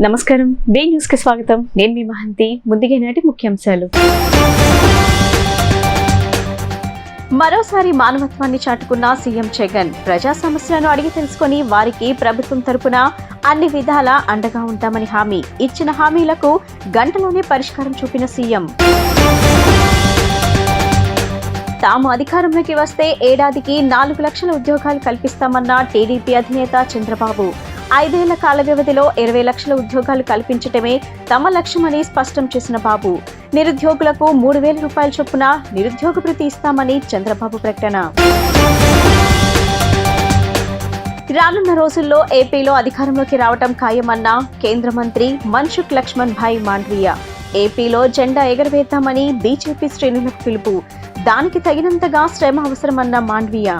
నమస్కారం, బే న్యూస్ కి స్వాగతం. నేను మీ మహంతి. ముందుగా నాటి ముఖ్యాంశాలు. మరోసారి మానవత్వాన్ని చాటుకున్న సీఎం జగన్. ప్రజా సమస్యలను అడిగి తెలుసుకుని వారికి ప్రభుత్వం తరపున అన్ని విధాలా అండగా ఉంటామని హామీ. ఇచ్చిన హామీలకు గంటలోనే పరిష్కారం చూపిన సీఎం. తాము అధికారంలోకి వస్తే ఏడాదికి 4 లక్షల ఉద్యోగాలు కల్పిస్తామన్న టీడీపీ అధినేత చంద్రబాబు. 5 ఏళ్ల కాల వ్యవధిలో 20 లక్షల ఉద్యోగాలు కల్పించటమే తమ లక్ష్యమని స్పష్టం చేసిన బాబు. నిరుద్యోగులకు 3,000 రూపాయల చొప్పున నిరుద్యోగ భృతి ఇస్తామని చంద్రబాబు ప్రకటన. రానున్న రోజుల్లో ఏపీలో అధికారంలోకి రావటం ఖాయమన్న కేంద్ర మంత్రి మన్సుఖ్ లక్ష్మణ్ భాయ్ మాండవీయ. ఏపీలో జెండా ఎగరవేద్దామని బీజేపీ శ్రేణులకు పిలుపు. దానికి తగినంతగా శ్రమ అవసరమన్న మాండవీయ.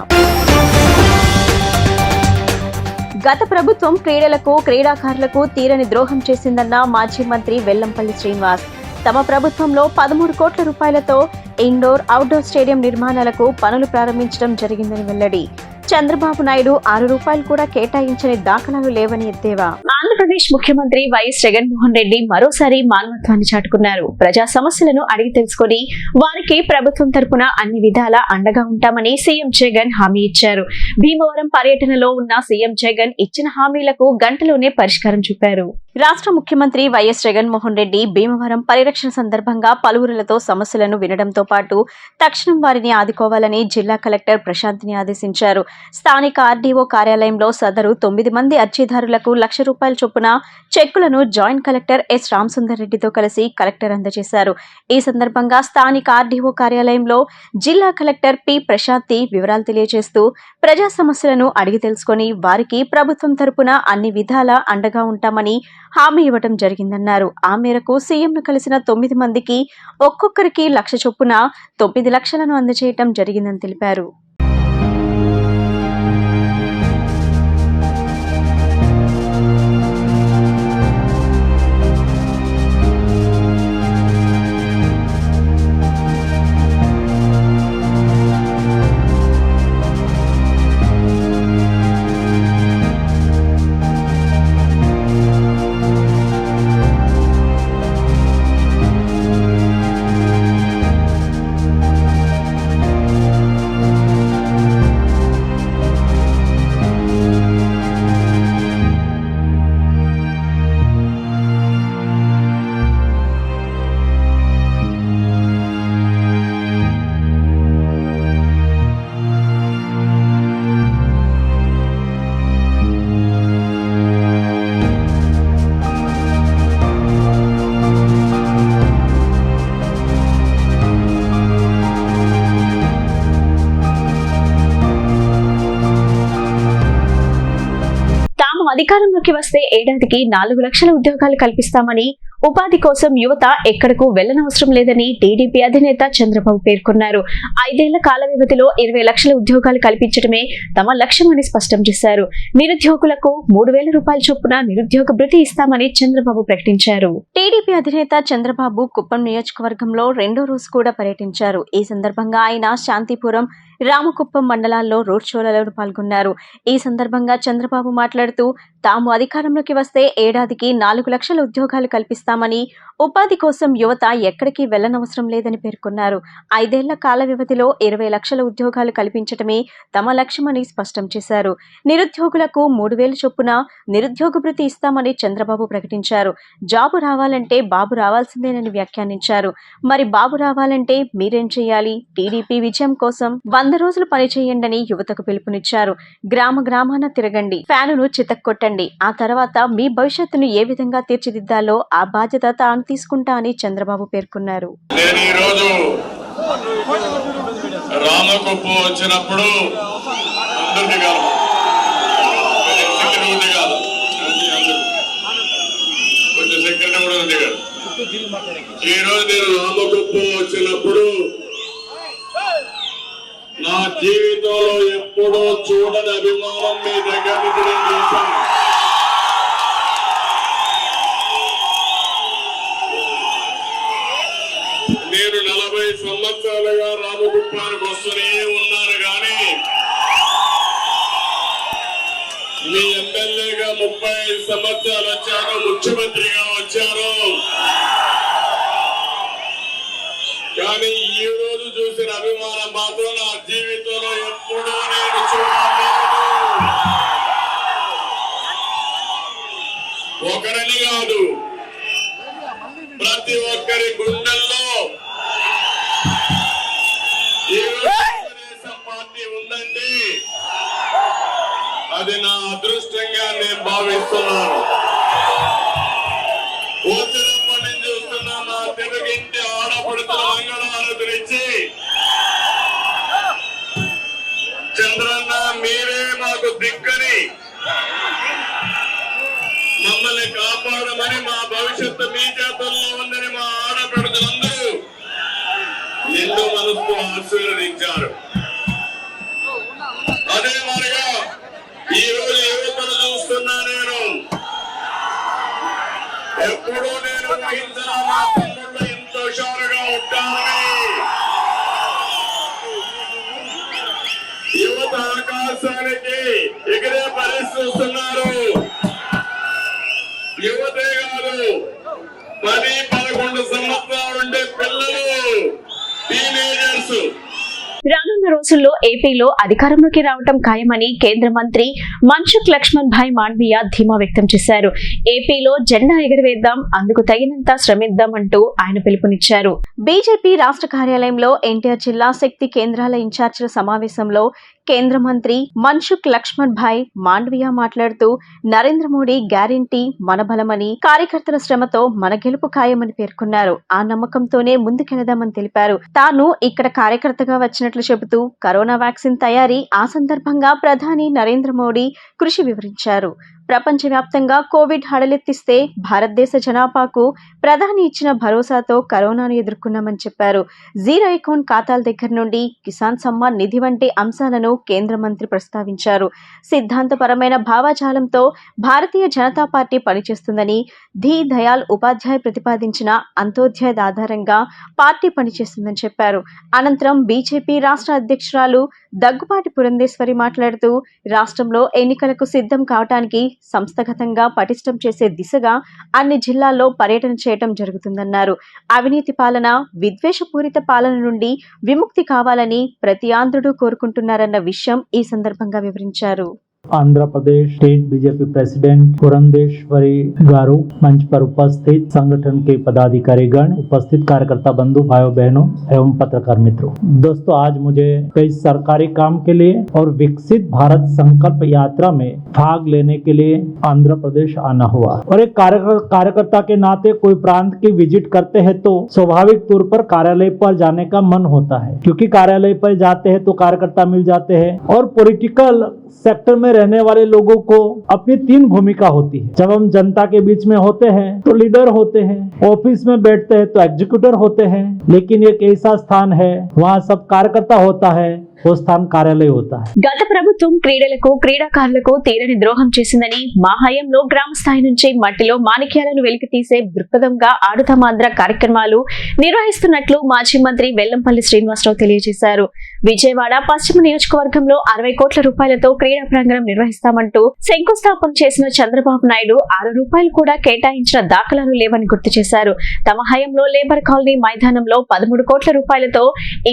గత ప్రభుత్వం క్రీడలకు, క్రీడాకారులకు తీరని ద్రోహం చేసిందన్న మాజీ మంత్రి వెల్లంపల్లి శ్రీనివాస్. తమ ప్రభుత్వంలో 13 కోట్ల రూపాయలతో ఇండోర్, అవుట్డోర్ స్టేడియం నిర్మాణాలకు పనులు ప్రారంభించడం జరిగిందని వెల్లడి. చంద్రబాబు నాయుడు 6 రూపాయలు కూడా కేటాయించని దాఖలాలు లేవని ఎద్దేవా. ఆంధ్రప్రదేశ్ ముఖ్యమంత్రి వైఎస్ జగన్మోహన్ రెడ్డి మరోసారి మానవత్వాన్ని చాటుకున్నారు. ప్రజా సమస్యలను అడిగి తెలుసుకుని వారికి ప్రభుత్వం తరపున అన్ని విధాలా అండగా ఉంటామని సీఎం జగన్ హామీ ఇచ్చారు. భీమవరం పర్యటనలో ఉన్న సీఎం జగన్ ఇచ్చిన హామీలకు గంటలోనే పరిష్కారం చూపారు. రాష్ట్ర ముఖ్యమంత్రి వైఎస్ జగన్మోహన్ రెడ్డి భీమవరం పరిరక్షణ సందర్భంగా పలువురులతో సమస్యలను వినడంతో పాటు తక్షణం వారిని ఆదుకోవాలని జిల్లా కలెక్టర్ ప్రశాంత్ని ఆదేశించారు. స్థానిక ఆర్డీఓ కార్యాలయంలో సదరు 9 మంది అర్జీదారులకు 1,00,000 రూపాయల చొప్పున చెక్కులను జాయింట్ కలెక్టర్ ఎస్ రామసుందర్ రెడ్డితో కలిసి కలెక్టర్ అందజేశారు. ఈ సందర్భంగా స్థానిక ఆర్డీఓ కార్యాలయంలో జిల్లా కలెక్టర్ పి ప్రశాంతి వివరాలు తెలియజేస్తూ ప్రజా సమస్యలను అడిగి తెలుసుకుని వారికి ప్రభుత్వం తరపున అన్ని విధాలా అండగా ఉంటామని హామీ ఇవ్వడం జరిగిందన్నారు. ఆ మేరకు సీఎంను కలిసిన 9 మందికి ఒక్కొక్కరికి 1,00,000 చొప్పున 9 లక్షలను అందజేయడం జరిగిందని తెలిపారు. అధికారంలోకి వస్తే ఏడాదికి 4 లక్షల ఉద్యోగాలు కల్పిస్తామని, ఉపాధి కోసం యువత ఎక్కడకు వెళ్లనవసరం లేదని టీడీపీ అధినేత చంద్రబాబు పేర్కొన్నారు. 5 ఏళ్ల కాల వ్యవధిలో 20 లక్షల ఉద్యోగాలు కల్పించడమే తమ లక్ష్యమని స్పష్టం చేశారు. నిరుద్యోగులకు 3,000 రూపాయల చొప్పున నిరుద్యోగ భృతి ఇస్తామని చంద్రబాబు ప్రకటించారు. టీడీపీ అధినేత చంద్రబాబు కుప్పం నియోజకవర్గంలో 2వ రోజు కూడా పర్యటించారు. ఈ సందర్భంగా ఆయన శాంతిపురం, రామకుప్పం మండలాల్లో రోడ్ షోలలో పాల్గొన్నారు. ఈ సందర్భంగా చంద్రబాబు మాట్లాడుతూ తాము అధికారంలోకి వస్తే ఏడాదికి 4 లక్షల ఉద్యోగాలు కల్పిస్తామని, ఉపాధి కోసం యువత ఎక్కడికి వెళ్లనవసరం లేదని పేర్కొన్నారు. 5 ఏళ్ల కాల వ్యవధిలో 20 లక్షల ఉద్యోగాలు కల్పించటమే తమ లక్ష్యమని స్పష్టం చేశారు. నిరుద్యోగులకు 3,000 చొప్పున నిరుద్యోగ భృతి ఇస్తామని చంద్రబాబు ప్రకటించారు. జాబు రావాలంటే బాబు రావాల్సిందేనని వ్యాఖ్యానించారు. మరి బాబు రావాలంటే మీరేం చేయాలి? టీడీపీ విజయం కోసం 100 రోజులు పనిచేయండని యువతకు పిలుపునిచ్చారు. గ్రామ గ్రామాన తిరగండి, ఫ్యానును చితక్కొట్టండి. ఆ తర్వాత మీ భవిష్యత్తును ఏ విధంగా తీర్చిదిద్దాలో ఆ బాధ్యత తాను తీసుకుంటా అని చంద్రబాబు పేర్కొన్నారు. నా జీవితంలో ఎప్పుడూ చూడని అభిమానం మీ దగ్గర నుంచి నేను చేశాను. నేను 40 సంవత్సరాలుగా రామగుప్పానికి వస్తూనే ఉన్నాను కానీ మీ ఎమ్మెల్యేగా 35 సంవత్సరాలు వచ్చాను, ముఖ్యమంత్రిగా వచ్చాను. కానీ ఈ రోజు చూసిన అభిమానం మాత్రం నా జీవితంలో ఎప్పుడూ నేను చూడలేదు. ఒకరిని కాదు, ప్రతి ఒక్కరి గుండెల్లో ఈ రోజు తెలుగుదేశం పార్టీ ఉందంటే అది నా అదృష్టంగా నేను భావిస్తున్నాను. వచ్చినప్పటి నుంచి చూస్తున్నా నా తెలుగింటి ఆడపడుతున్న మంగళహారతులు ఇచ్చి, చంద్రన్న మీరే మాకు దిక్కని, మమ్మల్ని కాపాడమని, మా భవిష్యత్తు మీ చేతుల్లో ఉందని మా ఆడపడుతులందరూ నిండు మనసుతో ఆశీర్వదించారు. అదే మరిగా ఈ రోజు యువతను చూస్తున్నా నేను. ఎప్పుడూ నేను ఊహించిన మా తమ్ముళ్ళు ఇంత హుషారుగా ఉంటానని. యువత ఆకాశానికి ఎగిరే పరిస్థితి వస్తున్నారు. యువతే కాదు, 10-11 సంవత్సరాలు ఉండే పిల్లలు, టీనేజర్స్. రానున్న రోజుల్లో ఏపీలో అధికారంలోకి రావటం ఖాయమని కేంద్ర మంత్రి మన్సుఖ్ లక్ష్మణ్ భాయ్ మాండవీయ ధీమా వ్యక్తం చేశారు. ఏపీలో జెండా ఎగరవేద్దాం, అందుకు తగినంత శ్రమిద్దాం అంటూ ఆయన పిలుపునిచ్చారు. బీజేపీ రాష్ట్ర కార్యాలయంలో ఎన్టీఆర్ జిల్లా శక్తి కేంద్రాల ఇన్ఛార్జీల సమావేశంలో కేంద్ర మంత్రి మన్సుఖ్ లక్ష్మణ్ భాయ్ మాండవీయ మాట్లాడుతూ, నరేంద్ర మోడీ గ్యారంటీ మన బలమని, కార్యకర్తల శ్రమతో మన గెలుపు ఖాయమని పేర్కొన్నారు. ఆ నమ్మకంతోనే ముందుకెళదామని తెలిపారు. తాను ఇక్కడ కార్యకర్తగా వచ్చినట్లు చెబుతూ కరోనా వ్యాక్సిన్ తయారీ, ఆ సందర్భంగా ప్రధాని నరేంద్ర మోడీ కృషి వివరించారు. ప్రపంచవ్యాప్తంగా కోవిడ్ హడలెత్తిస్తే భారతదేశ జనాభాకు ప్రధాని ఇచ్చిన భరోసాతో కరోనాను ఎదుర్కొన్నామని చెప్పారు. జీరో అకౌంట్ ఖాతాల దగ్గర నుండి కిసాన్ సమ్మాన్ నిధి వంటి అంశాలను కేంద్ర మంత్రి ప్రస్తావించారు. సిద్ధాంతపరమైన భావజాలంతో భారతీయ జనతా పార్టీ పనిచేస్తుందని, దీన్ దయాళ్ ఉపాధ్యాయ్ ప్రతిపాదించిన అంత్యోదయ ఆధారంగా పార్టీ పనిచేస్తుందని చెప్పారు. అనంతరం బీజేపీ రాష్ట్ర అధ్యక్షురాలు దగ్గుబాటి పురంధేశ్వరి మాట్లాడుతూ, రాష్ట్రంలో ఎన్నికలకు సిద్ధం కావడానికి సంస్థాగతంగా పటిష్టం చేసే దిశగా అన్ని జిల్లాల్లో పర్యటన చేయడం జరుగుతుందన్నారు. అవినీతి పాలన, విద్వేషపూరిత పాలన నుండి విముక్తి కావాలని ప్రతి ఆంధ్రుడు కోరుకుంటున్నారన్న విషయం ఈ సందర్భంగా వివరించారు. Andhra Pradesh state BJP president Purandeswari गारू मंच पर उपस्थित संगठन के पदाधिकारीगण, उपस्थित कार्यकर्ता बंधु भाइयों बहनों एवं पत्रकार मित्रों, दोस्तों आज मुझे कई सरकारी काम के लिए और विकसित भारत संकल्प यात्रा में भाग लेने के लिए आंध्र प्रदेश आना हुआ। और एक कार्यकर्ता के नाते कोई प्रांत की विजिट करते हैं तो स्वाभाविक तौर पर कार्यालय पर जाने का मन होता है, क्योंकि कार्यालय पर जाते हैं तो कार्यकर्ता मिल जाते हैं। और पॉलिटिकल सेक्टर में रहने वाले लोगों को अपनी 3 भूमिका होती है। जब हम जनता के बीच में होते हैं तो लीडर होते हैं, ऑफिस में बैठते हैं तो एग्जीक्यूटिव होते हैं, लेकिन एक ऐसा स्थान है वहाँ सब कार्यकर्ता होता है, वो స్థానం కార్యాలయం होता है। గత ప్రభుత్వం క్రీడలకు, క్రీడాకారులకు తీరని ద్రోహం చేసిందని, మా హయాంలో గ్రామ స్థాయి నుంచి మట్టిలో మాణిక్యాలను వెలికి తీసే దృక్పథంగా ఆడుతామాంధ్ర కార్యక్రమాలు నిర్వహిస్తున్నట్లు మాజీ మంత్రి వెల్లంపల్లి శ్రీనివాసరావు తెలియజేశారు. విజయవాడ పశ్చిమ నియోజకవర్గంలో 60 కోట్ల రూపాయలతో క్రీడా ప్రాంగణం నిర్వహిస్తామంటూ శంకుస్థాపన చేసిన చంద్రబాబు నాయుడు 6 రూపాయలు కూడా కేటాయించిన దాఖలాలు లేవని గుర్తు చేశారు. తమ హయాంలో లేబర్ కాలనీ మైదానంలో 13 కోట్ల రూపాయలతో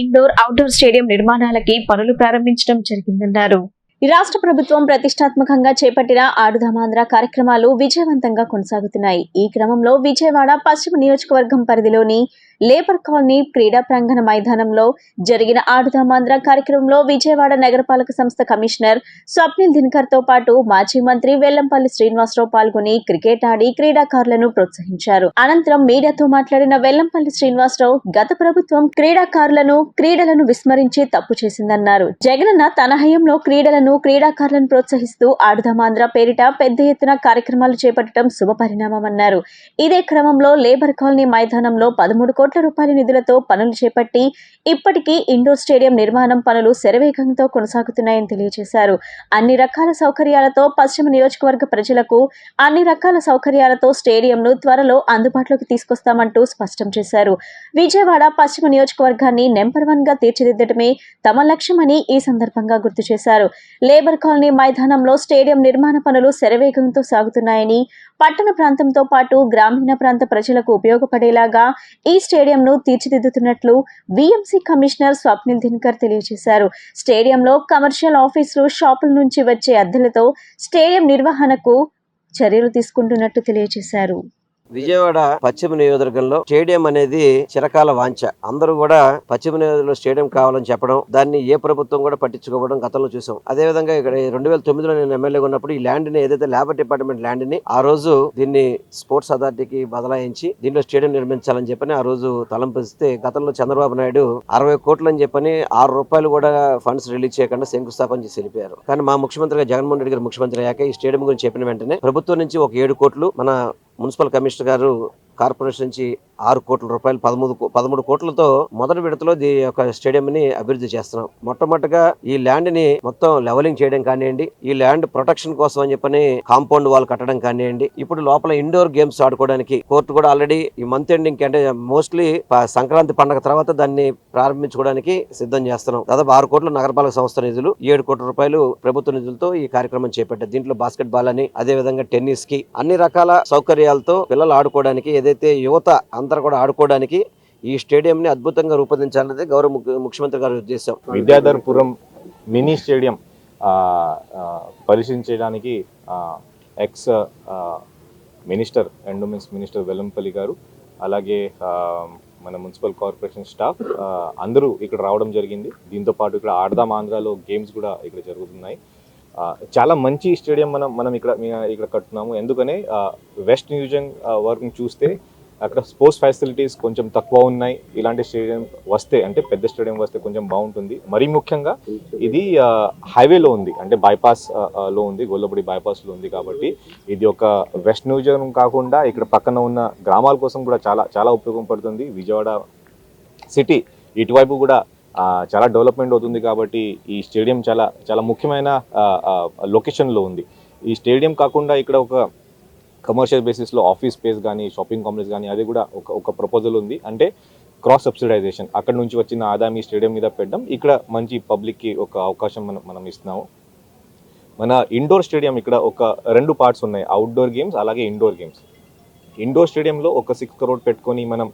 ఇండోర్, అవుట్డోర్ స్టేడియం నిర్మాణాలకి పనులు ప్రారంభించడం జరిగిందన్నారు. రాష్ట్ర ప్రభుత్వం ప్రతిష్టాత్మకంగా చేపట్టిన ఆడుదామాంధ్ర కార్యక్రమాలు విజయవంతంగా కొనసాగుతున్నాయి. ఈ క్రమంలో విజయవాడ పశ్చిమ నియోజకవర్గం పరిధిలోని లేబర్ కాలనీ క్రీడా ప్రాంగణ మైదానంలో జరిగిన ఆడుదామాంధ్ర కార్యక్రమంలో విజయవాడ నగరపాలక సంస్థ కమిషనర్ స్వప్నిల్ దినకర్ తో పాటు మాజీ మంత్రి వెల్లంపల్లి శ్రీనివాసరావు పాల్గొని క్రికెట్ ఆడి క్రీడాకారులను ప్రోత్సహించారు. అనంతరం మీడియాతో మాట్లాడిన వెల్లంపల్లి శ్రీనివాసరావు, గత ప్రభుత్వం క్రీడలను విస్మరించి తప్పు చేసిందన్నారు. జగనన్న తన హయాంలో క్రీడాకారులను ప్రోత్సహిస్తూ ఆడుదామాంధ్ర పేరిట పెద్ద ఎత్తున కార్యక్రమాలు చేపట్టడం శుభ పరిణామమన్నారు. ఇదే క్రమంలో లేబర్ కాలనీ మైదానంలో 13 కోట్ల రూపాయల నిధులతో పనులు చేపట్టి ఇప్పటికీ ఇండోర్ స్టేడియం నిర్మాణం పనులు శరవేగంతో కొనసాగుతున్నాయని తెలియజేశారు. అన్ని రకాల సౌకర్యాలతో పశ్చిమ నియోజకవర్గ ప్రజలకు అన్ని రకాల సౌకర్యాలతో స్టేడియంను త్వరలో అందుబాటులోకి తీసుకొస్తామంటూ స్పష్టం చేశారు. విజయవాడ పశ్చిమ నియోజకవర్గాన్ని నెంబర్ 1 గా తీర్చిదిద్దడమే తమ లక్ష్యమని ఈ సందర్భంగా గుర్తు చేశారు. లేబర్ కాలనీ మైదానంలో స్టేడియం నిర్మాణ పనులు శరవేగంతో సాగుతున్నాయని, పట్టణ ప్రాంతంతో పాటు గ్రామీణ ప్రాంత ప్రజలకు ఉపయోగపడేలాగా ఈ స్టేడియంను తీర్చిదిద్దుతున్నట్లు వీఎంసీ కమిషనర్ స్వప్నిల్ దినకర్ తెలియజేశారు. స్టేడియంలో కమర్షియల్ ఆఫీసులు, షాపుల నుంచి వచ్చే అద్దెలతో స్టేడియం నిర్వహణకు చర్యలు తీసుకుంటున్నట్టు తెలియజేశారు. విజయవాడ పశ్చిమ నియోజకవర్గంలో స్టేడియం అనేది చిరకాల వాంఛ. అందరూ కూడా పశ్చిమ నియోజకవర్గంలో స్టేడియం కావాలని చెప్పడం, దాన్ని ఏ ప్రభుత్వం కూడా పట్టించుకోవడం గతంలో చూసాం. అదేవిధంగా ఇక్కడ 2009లో నేను ఎమ్మెల్యేగా ఉన్నప్పుడు ఈ ల్యాండ్ ని ఏదైతే లేబర్ డిపార్ట్మెంట్ ల్యాండ్ ని ఆ రోజు దీన్ని స్పోర్ట్స్ అథారిటీకి బదలాయించి దీనిలో స్టేడియం నిర్మించాలని చెప్పని ఆ రోజు తలంపిస్తే గతంలో చంద్రబాబు నాయుడు 60 కోట్లు అని చెప్పని ₹6 కూడా ఫండ్స్ రిలీజ్ చేయకుండా శంకుస్థాపన చేసి వెళ్ళిపోయారు. కానీ మా ముఖ్యమంత్రిగా జగన్మోహన్ రెడ్డి గారు ముఖ్యమంత్రి అయ్యాక ఈ స్టేడియం గురించి చెప్పిన వెంటనే ప్రభుత్వం నుంచి ఒక 7 కోట్లు, మన మున్సిపల్ కమిషనర్ గారు కార్పొరేషన్ నుంచి ₹6 కోట్ల 13 కోట్లతో మొదటి విడతలో ఈ యొక్క స్టేడియం ని అభివృద్ధి చేస్తున్నాం. మొట్టమొదటిగా ఈ ల్యాండ్ ని మొత్తం లెవలింగ్ చేయడం కానివ్వండి, ఈ ల్యాండ్ ప్రొటెక్షన్ కోసం అని చెప్పని కాంపౌండ్ వాల్ కట్టడం కానివ్వండి, ఇప్పుడు లోపల ఇండోర్ గేమ్స్ ఆడుకోవడానికి కోర్టు కూడా ఆల్రెడీ ఈ మంత్ ఎండింగ్ అంటే మోస్ట్లీ సంక్రాంతి పండుగ తర్వాత దాన్ని ప్రారంభించుకోవడానికి సిద్ధం చేస్తున్నాం. దాదాపు 6 కోట్ల నగరపాలక సంస్థ నిధులు, ₹7 కోట్ల ప్రభుత్వ నిధులతో ఈ కార్యక్రమం చేపట్టారు. దీంట్లో బాస్కెట్ బాల్ అని, అదేవిధంగా టెన్నిస్ కి అన్ని రకాల సౌకర్యాలతో పిల్లలు ఆడుకోవడానికి, ఏదైతే యువత అందరూ కూడా ఆడుకోవడానికి ఈ స్టేడియం ని అద్భుతంగా రూపొందించాలనేది గౌరవ ముఖ్యమంత్రి గారి ఉద్దేశం. విద్యాధర్పురం మినీ స్టేడియం పరిశీలించడానికి ex minister endowments minister Vellampalli గారు, అలాగే మన మున్సిపల్ కార్పొరేషన్ స్టాఫ్ అందరూ ఇక్కడ రావడం జరిగింది. దీంతో పాటు ఇక్కడ ఆడదాం ఆంధ్రాలో గేమ్స్ కూడా ఇక్కడ జరుగుతున్నాయి. చాలా మంచి స్టేడియం మనం ఇక్కడ కట్టున్నాము. ఎందుకనే వెస్ట్ న్యూజన్ వర్క్ చూస్తే అక్కడ స్పోర్ట్స్ ఫెసిలిటీస్ కొంచెం తక్కువ ఉన్నాయి. ఇలాంటి స్టేడియం వస్తే, అంటే పెద్ద స్టేడియం వస్తే కొంచెం బాగుంటుంది. మరీ ముఖ్యంగా ఇది హైవేలో ఉంది, అంటే బైపాస్ లో ఉంది, గొల్లపూడి బైపాస్ లో ఉంది. కాబట్టి ఇది ఒక వెస్ట్ న్యూజన్ కాకుండా ఇక్కడ పక్కన ఉన్న గ్రామాల కోసం కూడా చాలా చాలా ఉపయోగపడుతుంది. విజయవాడ సిటీ ఇటువైపు కూడా చాలా డెవలప్మెంట్ అవుతుంది. కాబట్టి ఈ స్టేడియం చాలా చాలా ముఖ్యమైన లొకేషన్లో ఉంది. ఈ స్టేడియం కాకుండా ఇక్కడ ఒక కమర్షియల్ బేసిస్లో ఆఫీస్ స్పేస్ కానీ, షాపింగ్ కాంప్లెక్స్ కానీ, అది కూడా ఒక ప్రపోజల్ ఉంది. అంటే క్రాస్ సబ్సిడైజేషన్, అక్కడ నుంచి వచ్చిన ఆదాయం ఈ స్టేడియం మీద పెట్టడం, ఇక్కడ మంచి పబ్లిక్కి ఒక అవకాశం మనం ఇస్తున్నాము. మన ఇండోర్ స్టేడియం ఇక్కడ ఒక 2 పార్ట్స్ ఉన్నాయి, అవుట్డోర్ గేమ్స్ అలాగే ఇండోర్ గేమ్స్. ఇండోర్ స్టేడియంలో ఒక 6 crore పెట్టుకొని మనం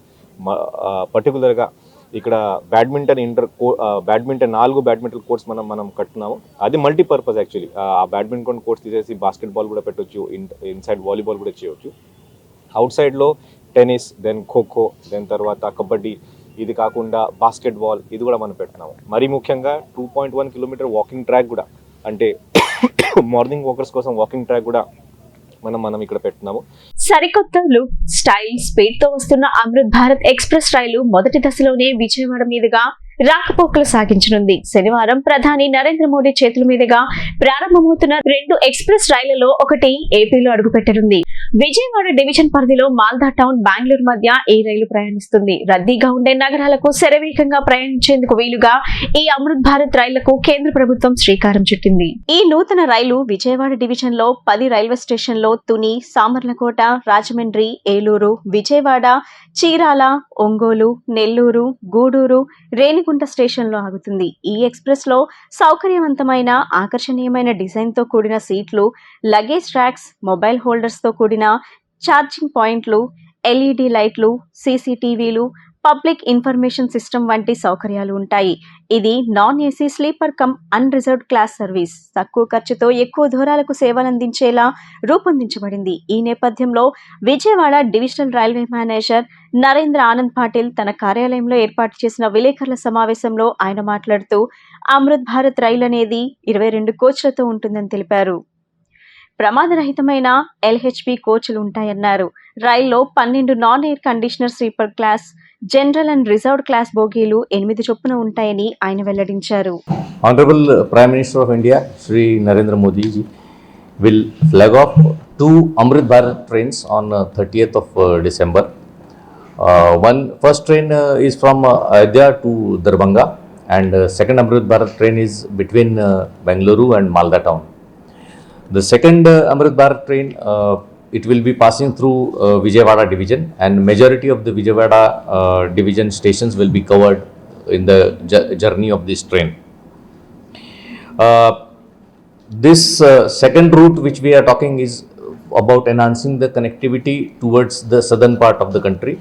పర్టికులర్గా ఇక్కడ బ్యాడ్మింటన్ 4 బ్యాడ్మింటన్ కోర్ట్స్ మనం కట్టున్నాము. అది మల్టీపర్పస్ యాక్చువల్లీ. ఆ బ్యాడ్మింటన్ కోర్ట్స్ తీసేసి బాస్కెట్బాల్ కూడా పెట్టవచ్చు, ఇన్సైడ్ వాలీబాల్ కూడా చేయవచ్చు. అవుట్ సైడ్లో టెన్నిస్, దెన్ ఖోఖో, దెన్ తర్వాత కబడ్డీ, ఇది కాకుండా బాస్కెట్బాల్ ఇది కూడా మనం పెడుతున్నాము. మరీ ముఖ్యంగా 2.1 kilometer వాకింగ్ ట్రాక్ కూడా, అంటే మార్నింగ్ వాకర్స్ కోసం వాకింగ్ ట్రాక్ కూడా మనం ఇక్కడ పెడుతున్నాము. సరికొత్త లుక్, స్టైల్, స్పీడ్ తో వస్తున్న అమృత్ భారత్ ఎక్స్ప్రెస్ రైలు మొదటి దశలోనే విజయవాడ మీదుగా రాకపోకలు సాగించనుంది. శనివారం ప్రధాని నరేంద్ర మోడీ చేతుల మీదుగా ప్రారంభమవుతున్న 2 ఎక్స్ప్రెస్ రైళ్లలో ఒకటి ఏపీలో అడుగుపెట్టనుంది. విజయవాడ డివిజన్ పరిధిలో మాల్దా టౌన్, బెంగళూరు మధ్య ఈ రైలు ప్రయాణిస్తుంది. రద్దీగా ఉండే నగరాలకు శరవేగంగా ప్రయాణించేందుకు వీలుగా ఈ అమృత్ భారత్ రైళ్లకు కేంద్ర ప్రభుత్వం శ్రీకారం చుట్టింది. ఈ నూతన రైలు విజయవాడ డివిజన్ లో 10 రైల్వే స్టేషన్లో తుని, సామర్లకోట, రాజమండ్రి, ఏలూరు, విజయవాడ, చీరాల, ఒంగోలు, నెల్లూరు, గూడూరు, రేణిగుంట స్టేషన్లో ఆగుతుంది. ఈ ఎక్స్ప్రెస్ లో సౌకర్యవంతమైన, ఆకర్షణీయమైన డిజైన్ తో కూడిన సీట్లు, లగేజ్ ర్యాక్స్, మొబైల్ హోల్డర్స్ తో కూడిన ఛార్జింగ్ పాయింట్లు, ఎల్ఈడి లైట్లు, సీసీటీవీలు, పబ్లిక్ ఇన్ఫర్మేషన్ సిస్టమ్ వంటి సౌకర్యాలు ఉంటాయి. ఇది non AC sleeper come unreserved class service. తక్కువ ఖర్చుతో ఎక్కువ దూరాలకు సేవలందించేలా రూపొందించబడింది. ఈ నేపథ్యంలో Vijayawada divisional railway manager Narendra Anand Patil తన కార్యాలయంలో ఏర్పాటు చేసిన విలేకరుల సమావేశంలో ఆయన మాట్లాడుతూ, అమృత్ భారత్ రైలు అనేది 22 కోచ్లతో ఉంటుందని తెలిపారు. ప్రమాదరహితమైన ఎల్హెచ్బి కోచ్లు ఉంటాయన్నారు. రైల్లో 12 non air conditioner sleeper class, general and reserved class బోగీలు 8 చొప్పున ఉంటాయని ఆయన వెల్లడించారు. Honorable Prime Minister of India, Shri Narendra Modi ji, will flag off 2 Amrit Bharat trains on 30th of December. First train is from Ayodhya to Darbhanga, and second Amrit Bharat train is between Bengaluru and Malda town. The second Amrit Bharat train, it will be passing through Vijayawada division, and majority of the Vijayawada division stations will be covered in the journey of this train. This second route which we are talking is about enhancing the connectivity towards the southern part of the country,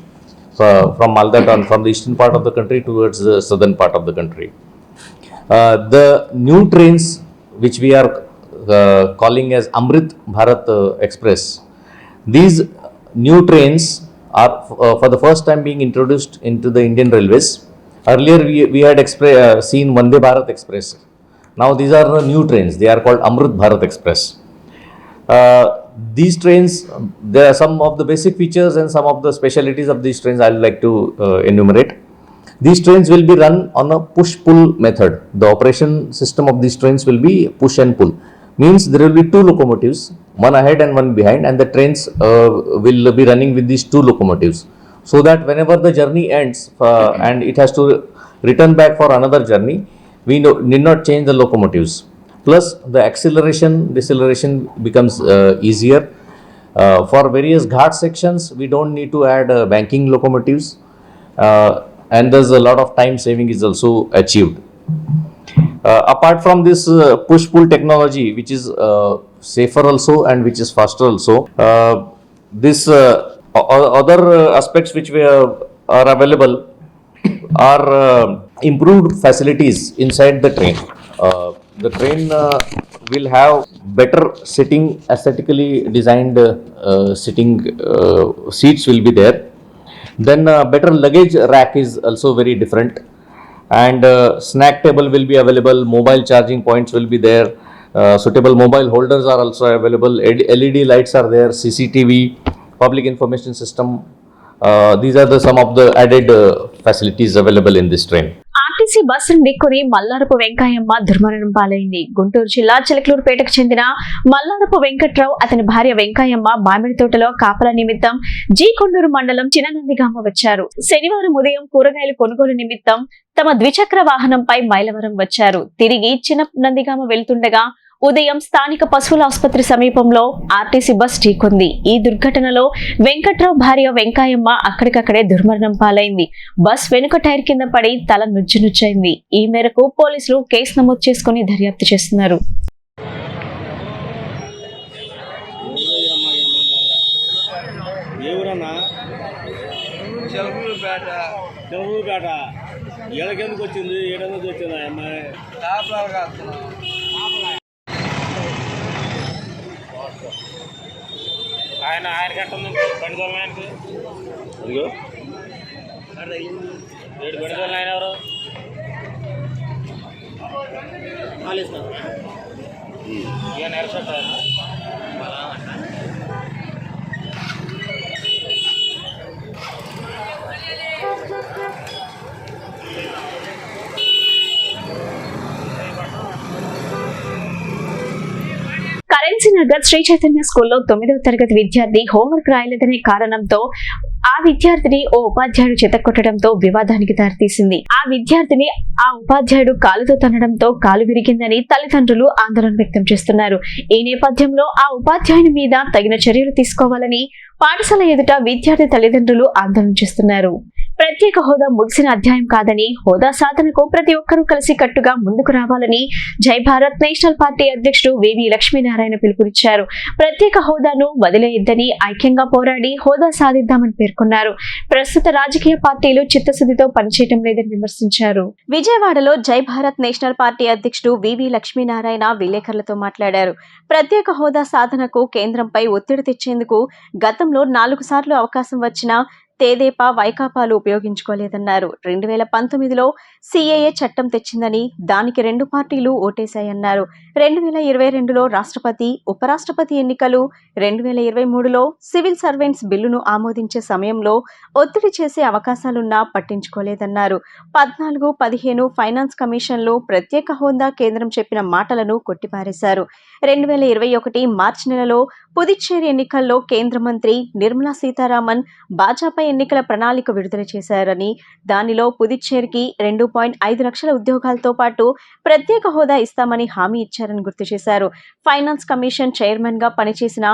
from Malda town, from the eastern part of the country towards the southern part of the country. The new trains which we are calling as Amrit Bharat Express, these new trains are for the first time being introduced into the Indian Railways. Earlier we had seen Vande Bharat Express. Now these are the new trains. They are called Amrit Bharat Express. These trains, there are some of the basic features and some of the specialities of these trains I would like to enumerate. These trains will be run on a push-pull method. The operation system of these trains will be push and pull. Means there will be two locomotives, one ahead and one behind, and the trains will be running with these two locomotives. So that whenever the journey ends and it has to return back for another journey, we need not change the locomotives. Plus the acceleration, deceleration becomes easier. For various ghat sections, we don't need to add banking locomotives, and there's a lot of time saving is also achieved. Apart from this push-pull technology, which is safer also and which is faster also, this other aspects which are available are improved facilities inside the train. The train will have better sitting, aesthetically designed sitting seats will be there. Then better luggage rack is also very different, and snack table will be available, mobile charging points will be there, suitable mobile holders are also available, LED lights are there, CCTV, public information system. These are some of the added facilities available in this train. RTC బస్సును ఢీకొని మల్లారపు వెంకయ్యమ్మ దుర్మరణం పాలైంది. గుంటూరు జిల్లా చిలకలూరుపేటకు చెందిన మల్లారపు వెంకట్రావు, అతని భార్య వెంకయ్యమ్మ మామిడి తోటలో కాపలా నిమిత్తం జీ కొండూరు మండలం చిన్ననందిగామ వచ్చారు. శనివారం ఉదయం కూరగాయలు కొనుగోలు నిమిత్తం తమ ద్విచక్ర వాహనంపై మైలవరం వచ్చారు. తిరిగి చిన్న నందిగామ వెళ్తుండగా ఉదయం స్థానిక పశువుల ఆసుపత్రి సమీపంలో ఆర్టీసీ బస్ ఢీకొంది. ఈ దుర్ఘటనలో వెంకట్రావు భార్య వెంకయ్యమ్మ అక్కడికక్కడే దుర్మరణం పాలైంది. బస్ వెనుక టైర్ కింద పడి తల నుజ్జునుచ్చైంది. ఈ మేరకు పోలీసులు కేసు నమోదు చేసుకుని దర్యాప్తు చేస్తున్నారు. ఆయన కట్టండి బండి తోలనాయనకి ఇదిగో ఏడు బండి తోలిన ఆయన ఎవరు ఇక నెరసట్ట కరెన్సీ నగర్ శ్రీ చైతన్య స్కూల్లో 9వ తరగతి విద్యార్థి హోంవర్క్ రాయలేదనే కారణంతో ఆ విద్యార్థిని ఓ ఉపాధ్యాయుడు చితక్కొట్టడంతో వివాదానికి దారితీసింది. ఆ విద్యార్థిని ఆ ఉపాధ్యాయుడు కాలుతో తన్నడంతో కాలు విరిగిందని తల్లిదండ్రులు ఆందోళన వ్యక్తం చేస్తున్నారు. ఈ నేపథ్యంలో ఆ ఉపాధ్యాయుని మీద తగిన చర్యలు తీసుకోవాలని పాఠశాల ఎదుట విద్యార్థి తల్లిదండ్రులు ఆందోళన చేస్తున్నారు. ప్రత్యేక హోదా ముగిసిన అధ్యాయం కాదని, హోదా సాధనకు ప్రతి ఒక్కరూ కలిసి కట్టుగా ముందుకు రావాలని జై భారత్ నేషనల్ పార్టీ అధ్యక్షుడు వివి లక్ష్మీనారాయణ పిలుపునిచ్చారు. ప్రత్యేక హోదాను వదిలేయొద్దని ఐక్యంగా పోరాడి హోదా సాధిద్దామని పేర్కొన్నారు. ప్రస్తుత రాజకీయ పార్టీలు చిత్తశుద్ధితో పనిచేయడం లేదని విమర్శించారు. విజయవాడలో జై భారత్ నేషనల్ పార్టీ అధ్యక్షుడు వివి లక్ష్మీనారాయణ విలేకరులతో మాట్లాడారు. ప్రత్యేక హోదా సాధనకు కేంద్రంపై ఒత్తిడి తెచ్చేందుకు గతంలో 4 సార్లు అవకాశం వచ్చినా తేదేపా వైకాపాలు ఉపయోగించుకోలేదన్నారు. 2019లో సిఏఏ చట్టం తెచ్చిందని దానికి 2 పార్టీలు ఓటేశాయన్నారు. 2022లో రాష్ట్రపతి, ఉపరాష్ట్రపతి ఎన్నికలు, 2023లో సివిల్ సర్వెంట్స్ బిల్లును ఆమోదించే సమయంలో ఒత్తిడి చేసే అవకాశాలున్నా పట్టించుకోలేదన్నారు. 14, 15 ఫైనాన్స్ కమిషన్లు ప్రత్యేక హోదా కేంద్రం చెప్పిన మాటలను కొట్టిపారేశారు. 2021 మార్చి నెలలో పుదుచ్చేరి ఎన్నికల్లో కేంద్ర మంత్రి నిర్మలా సీతారామన్ భాజపా ఉప ఎన్నికల ప్రణాళిక విడుదల చేశారని, దానిలో పుదుచ్చేరికి 2.5 లక్షల ఉద్యోగాలతో పాటు ప్రత్యేక హోదా ఇస్తామని హామీ ఇచ్చారని గుర్తు చేశారు. ఫైనాన్స్ కమిషన్ చైర్మన్ గా పనిచేసిన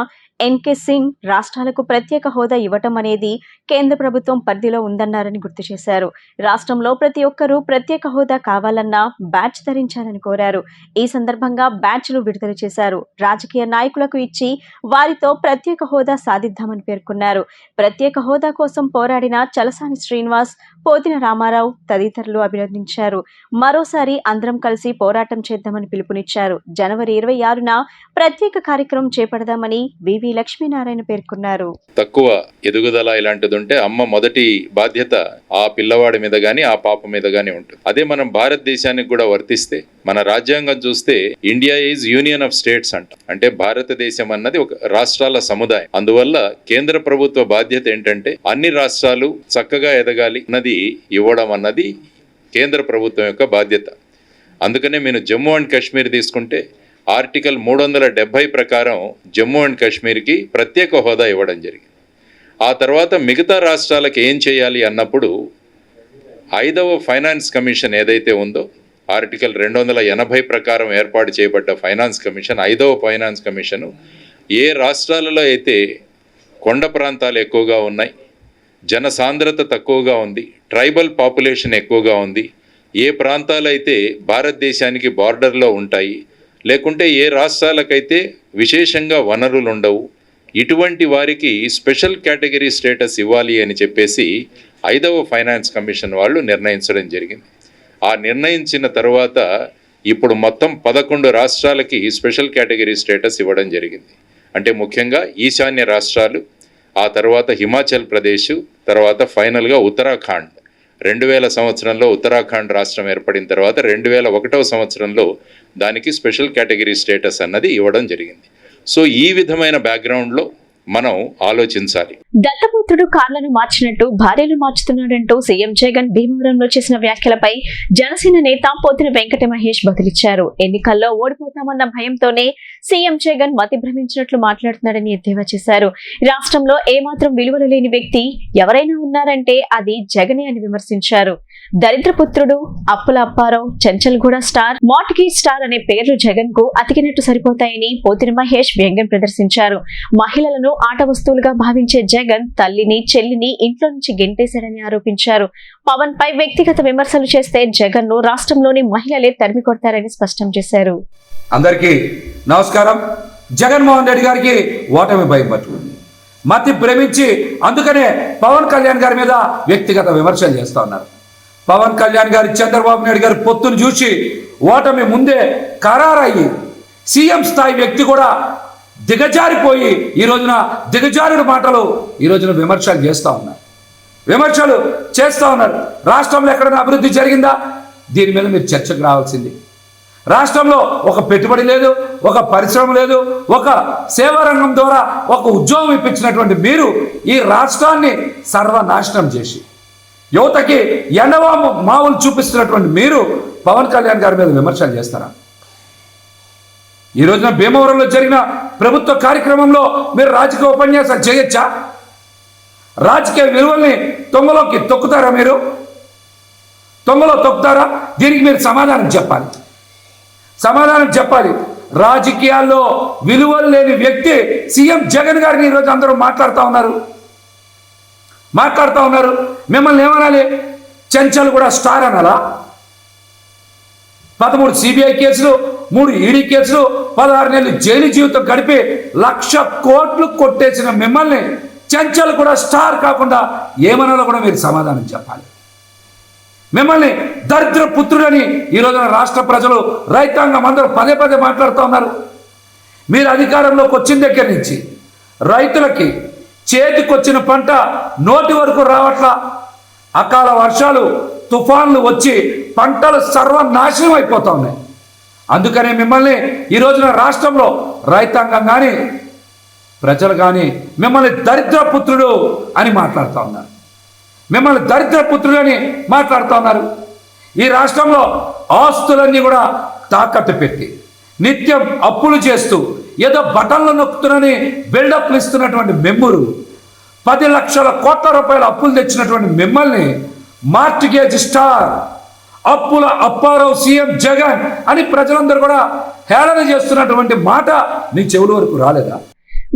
ఎన్కే సింగ్ రాష్ట్రాలకు ప్రత్యేక హోదా ఇవ్వటం అనేది కేంద్ర ప్రభుత్వం పరిధిలో ఉందన్నారని గుర్తు చేశారు. రాష్ట్రంలో ప్రతి ఒక్కరూ ప్రత్యేక హోదా కావాలన్నా బ్యాడ్జ్ ధరించాలని కోరారు. ఈ సందర్భంగా బ్యాడ్జ్లు విడుదల చేశారు. రాజకీయ నాయకులకు ఇచ్చి వారితో ప్రత్యేక హోదా సాధిద్దామని పేర్కొన్నారు. ప్రత్యేక హోదా కోసం పోరాడిన చలసాని శ్రీనివాస్, పోతిన రామారావు తదితరులు అభినందించారు. మరోసారి అందరం కలిసి పోరాటం చేద్దామని పిలుపునిచ్చారు. జనవరి 26న ప్రత్యేక కార్యక్రమం చేపడదామని వివి లక్ష్మీనారాయణ పేర్కొన్నారు. తక్కువ ఎదుగుదల ఇలాంటిది ఉంటే అమ్మ మొదటి బాధ్యత ఆ పిల్లవాడి మీద గాని ఆ పాప మీద గాని ఉంటుంది. అదే మనం భారతదేశానికి కూడా వర్తిస్తే మన రాజ్యాంగం చూస్తే India is union of states అంటే భారతదేశం అన్నది ఒక రాష్ట్రాల సముదాయం. అందువల్ల కేంద్ర ప్రభుత్వ బాధ్యత ఏంటంటే అన్ని రాష్ట్రాలు చక్కగా ఎదగాలి అన్నది ఇవ్వడం అన్నది కేంద్ర ప్రభుత్వం యొక్క బాధ్యత. అందుకనే నేను జమ్మూ అండ్ కాశ్మీర్ తీసుకుంటే ఆర్టికల్ 370 ప్రకారం జమ్మూ అండ్ కాశ్మీర్కి ప్రత్యేక హోదా ఇవ్వడం జరిగింది. ఆ తర్వాత మిగతా రాష్ట్రాలకు ఏం చేయాలి అన్నప్పుడు 5వ ఫైనాన్స్ కమిషన్ ఏదైతే ఉందో ఆర్టికల్ 280 ప్రకారం ఏర్పాటు చేయబడ్డ ఫైనాన్స్ కమిషన్ 5వ ఫైనాన్స్ కమిషను ఏ రాష్ట్రాలలో అయితే కొండ ప్రాంతాలు ఎక్కువగా ఉన్నాయి, జనసాంద్రత తక్కువగా ఉంది, ట్రైబల్ పాపులేషన్ ఎక్కువగా ఉంది, ఏ ప్రాంతాలైతే భారతదేశానికి బార్డర్లో ఉంటాయి, లేకుంటే ఏ రాష్ట్రాలకైతే విశేషంగా వనరులు ఉండవు, ఇటువంటి వారికి స్పెషల్ కేటగిరీ స్టేటస్ ఇవ్వాలి అని చెప్పేసి 5వ ఫైనాన్స్ కమిషన్ వాళ్ళు నిర్ణయించడం జరిగింది. ఆ నిర్ణయించిన తర్వాత ఇప్పుడు మొత్తం 11 రాష్ట్రాలకి స్పెషల్ కేటగిరీ స్టేటస్ ఇవ్వడం జరిగింది. అంటే ముఖ్యంగా ఈశాన్య రాష్ట్రాలు, ఆ తర్వాత హిమాచల్ ప్రదేశ్, తర్వాత ఫైనల్గా ఉత్తరాఖండ్. 2000 సంవత్సరంలో ఉత్తరాఖండ్ రాష్ట్రం ఏర్పడిన తర్వాత 2001వ సంవత్సరంలో దానికి స్పెషల్ కేటగిరీ స్టేటస్ అన్నది ఇవ్వడం జరిగింది. సో ఈ విధమైన బ్యాక్గ్రౌండ్లో మనం ఆలోచించాలి. దత్తపుత్రుడు కార్లను మార్చినట్టు భార్యలు మార్చుతున్నాడంటూ సీఎం జగన్ భీమవరంలో చేసిన వ్యాఖ్యలపై జనసేన నేత పోతిన వెంకట మహేష్ బదిలిచ్చారు. ఎన్నికల్లో ఓడిపోతామన్న భయంతోనే సీఎం జగన్ మతి భ్రమించినట్లు మాట్లాడుతున్నాడని ఎద్దేవా చేశారు. రాష్ట్రంలో ఏమాత్రం విలువలు లేని వ్యక్తి ఎవరైనా ఉన్నారంటే అది జగనే అని విమర్శించారు. దరిద్రపుత్రుడు, అప్పుల Apparao, Chanchalguda star, mortgage star అనే పేర్లు జగన్ కు అతికినట్టు సరిపోతాయని పోతిన మహేష్ వ్యంగ్యం ప్రదర్శించారు. మహిళలను ఆట వస్తువులుగా భావించే జగన్ తల్లిని, చెల్లిని ఇంట్లో నుంచి గెంటేశాడని ఆరోపించారు. పవన్ పై వ్యక్తిగత విమర్శలు చేస్తే జగన్ ను రాష్ట్రంలోని మహిళలే తరిమి కొడతారని స్పష్టం చేశారు. అందరికీ నమస్కారం. జగన్మోహన్ రెడ్డి గారికి ఓటమి భయం పట్టుకుంది, మతి భ్రమించి అందుకనే పవన్ కళ్యాణ్ గారి మీద వ్యక్తిగత విమర్శలు చేస్తూ ఉన్నారు. పవన్ కళ్యాణ్ గారి, చంద్రబాబు నాయుడు గారి పొత్తును చూసి ఓటమి ముందే ఖరారయ్యి సీఎం స్థాయి వ్యక్తి కూడా దిగజారిపోయి ఈ రోజున దిగజారుడు మాటలు ఈ రోజున విమర్శలు చేస్తూ ఉన్నారు. రాష్ట్రంలో ఎక్కడైనా అభివృద్ధి జరిగిందా? దీని మీద మీరు చర్చకు రావాల్సింది. రాష్ట్రంలో ఒక పెట్టుబడి లేదు, ఒక పరిశ్రమ లేదు, ఒక సేవా రంగం ద్వారా ఒక ఉద్యోగం ఇప్పించినటువంటి మీరు ఈ రాష్ట్రాన్ని సర్వనాశనం చేసి యువతకి ఎండవాము మావులు చూపిస్తున్నటువంటి మీరు పవన్ కళ్యాణ్ గారి మీద విమర్శలు చేస్తారా? ఈ రోజున భీమవరంలో జరిగిన ప్రభుత్వ కార్యక్రమంలో మీరు రాజకీయ ఉపన్యాసాలు చేయొచ్చా? రాజకీయ విలువల్ని తొంగలోకి తొక్కుతారా? మీరు తొంగలో తొక్కుతారా? దీనికి మీరు సమాధానం చెప్పాలి. రాజకీయాల్లో విలువలు లేని వ్యక్తి సీఎం జగన్ గారిని ఈరోజు అందరూ మాట్లాడుతూ ఉన్నారు. మిమ్మల్ని ఏమనాలి? చెంచల్ కూడా స్టార్ అనాలా? 13 సిబిఐ కేసులు, 3 ఈడీ కేసులు, 16 నెలలు జైలు జీవితం గడిపి 1,00,000 కోట్లు కొట్టేసిన మిమ్మల్ని చెంచల్ కూడా స్టార్ కాకుండా ఏమనాలో కూడా మీరు సమాధానం చెప్పాలి. మిమ్మల్ని దరిద్ర పుత్రులని ఈ రోజున రాష్ట్ర ప్రజలు, రైతాంగం అందరూ పదే మాట్లాడుతూ ఉన్నారు. మీరు అధికారంలోకి వచ్చిన దగ్గర నుంచి రైతులకి చేతికొచ్చిన పంట నోటి వరకు రావట్లా. అకాల వర్షాలు, తుఫాన్లు వచ్చి పంటలు సర్వనాశనం అయిపోతూ ఉన్నాయి. అందుకనే మిమ్మల్ని ఈ రోజున రాష్ట్రంలో రైతాంగం కానీ ప్రజలు కానీ మిమ్మల్ని దరిద్ర పుత్రుడు అని మాట్లాడుతూ ఉన్నారు. ఈ రాష్ట్రంలో ఆస్తులన్నీ కూడా తాకట్టు పెట్టి నిత్యం అప్పులు చేస్తూ ఏదో బటన్లు నొక్కుతున్నని బిల్డప్లు ఇస్తున్నటువంటి మెమ్మురు 10 లక్షల కోట్ల రూపాయల అప్పులు తెచ్చినటువంటి మిమ్మల్ని మార్టిగేజ్ స్టార్, అప్పుల అప్పారావు, సీఎం జగన్ అని ప్రజలందరూ కూడా హేళన చేస్తున్నటువంటి మాట నీ చెవుల వరకు రాలేదా?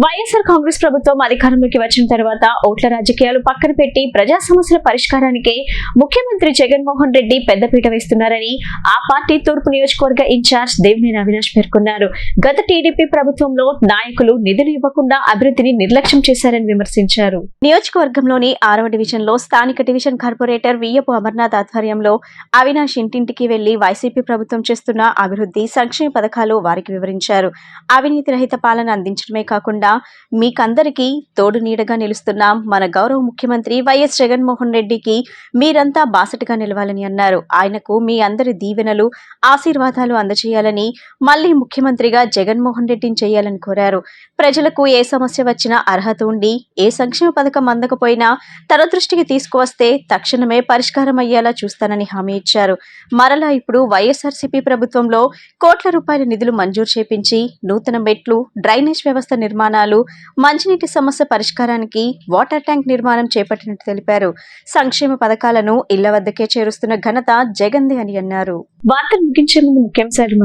వైఎస్ఆర్ కాంగ్రెస్ ప్రభుత్వం అధికారంలోకి వచ్చిన తర్వాత ఓట్ల రాజకీయాలు పక్కన పెట్టి ప్రజా సమస్యల పరిష్కారానికే ముఖ్యమంత్రి జగన్మోహన్ రెడ్డి పెద్దపీట వేస్తున్నారని ఆ పార్టీ తూర్పు నియోజకవర్గ ఇన్ఛార్జ్ దేవినేని అవినాష్ పేర్కొన్నారు. గత టీడీపీ ప్రభుత్వంలో నాయకులు నిధులు ఇవ్వకుండా అభివృద్ధిని నిర్లక్ష్యం చేశారని విమర్శించారు. నియోజకవర్గంలోని 6వ డివిజన్లో స్థానిక డివిజన్ కార్పొరేటర్ వియ్యపు అమర్నాథ్ ఆధ్వర్యంలో అవినాష్ ఇంటింటికి వెళ్లి వైసీపీ ప్రభుత్వం చేస్తున్న అభివృద్ధి సంక్షేమ పథకాలు వారికి వివరించారు. అవినీతి రహిత పాలన అందించడమే కాకుండా మీకందరికీ తోడు నీడగా నిలుస్తున్నాం మన గౌరవ ముఖ్యమంత్రి వైఎస్ జగన్మోహన్ రెడ్డికి మీరంతా బాసటగా నిలవాలని అన్నారు. ఆయనకు మీ అందరి దీవెనలు, ఆశీర్వాదాలు అందజేయాలని, మళ్లీ ముఖ్యమంత్రిగా జగన్మోహన్ రెడ్డిని చేయాలని కోరారు. ప్రజలకు ఏ సమస్య వచ్చినా అర్హత ఉండి ఏ సంక్షేమ పథకం అందకపోయినా తన దృష్టికి తీసుకువస్తే తక్షణమే పరిష్కారం అయ్యేలా చూస్తానని హామీ ఇచ్చారు. మరలా ఇప్పుడు వైఎస్ఆర్సీపీ ప్రభుత్వంలో కోట్ల రూపాయల నిధులు మంజూరు చేపించి నూతన మెట్లు, డ్రైనేజ్ వ్యవస్థ నిర్మాణాలు, మంచినీటి సమస్య పరిష్కారానికి వాటర్ ట్యాంక్ నిర్మాణం చేపట్టినట్టు తెలిపారు. సంక్షేమ పథకాలను ఇళ్ల వద్దకే చేరుస్తున్న ఘనత జగన్దే అని అన్నారు. వార్తలు ముగించే ముందు ముఖ్యాంశాలు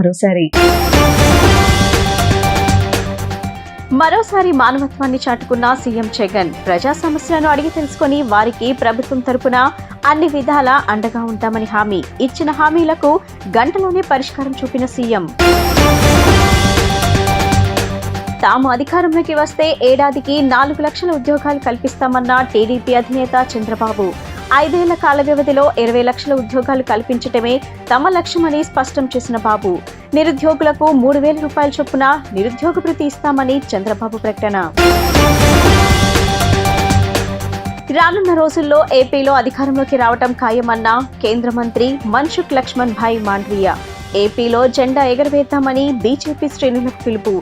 మరోసారి మానవత్వాన్ని చాటుకున్న సీఎం జగన్. ప్రజా సమస్యలను అడిగి తెలుసుకుని వారికి ప్రభుత్వం తరపున అన్ని విధాలా అండగా ఉంటామని హామీ. ఇచ్చిన హామీలకు గంటలోనే పరిష్కారం చూపిన సీఎం. తాము అధికారంలోకి వస్తే ఏడాదికి 4 లక్షల ఉద్యోగాలు కల్పిస్తామన్న టీడీపీ అధినేత చంద్రబాబు. 5 ఏళ్ల కాల వ్యవధిలో 20 లక్షల ఉద్యోగాలు కల్పించటమే తమ లక్ష్యమని స్పష్టం చేసిన బాబు. నిరుద్యోగులకు 3,000 రూపాయల చొప్పున నిరుద్యోగ భృతి ఇస్తామని చంద్రబాబు ప్రకటన. రానున్న రోజుల్లో ఏపీలో అధికారంలోకి రావటం ఖాయమన్న కేంద్ర మంత్రి మన్సుఖ్ లక్ష్మణ్ భాయ్ మాండవీయ. ఏపీలో జెండా ఎగరవేద్దామని బీజేపీ శ్రేణులకు పిలుపు.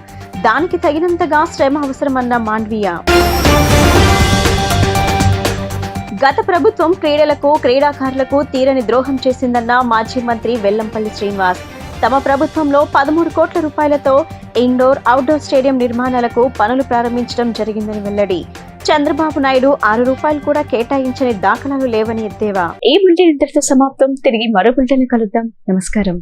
దానికి తగినంతగా శ్రమ అవసరమన్న మాండవీయ. గత ప్రభుత్వం క్రీడలకు, క్రీడాకారులకు తీరని ద్రోహం చేసిందన్న మాజీ మంత్రి వెల్లంపల్లి శ్రీనివాస్. తమ ప్రభుత్వంలో 13 కోట్ల రూపాయలతో ఇండోర్, అవుట్డోర్ స్టేడియం నిర్మాణాలకు పనులు ప్రారంభించడం జరిగిందని వెల్లడి. చంద్రబాబు నాయుడు 6 రూపాయలు కూడా కేటాయించని దాఖలాలు లేవని ఎద్దేవా. ఈ బులెటిన్ ఇంతటితో సమాప్తం. తిరిగి మరో బులెటిన్ కలుద్దాం. నమస్కారం.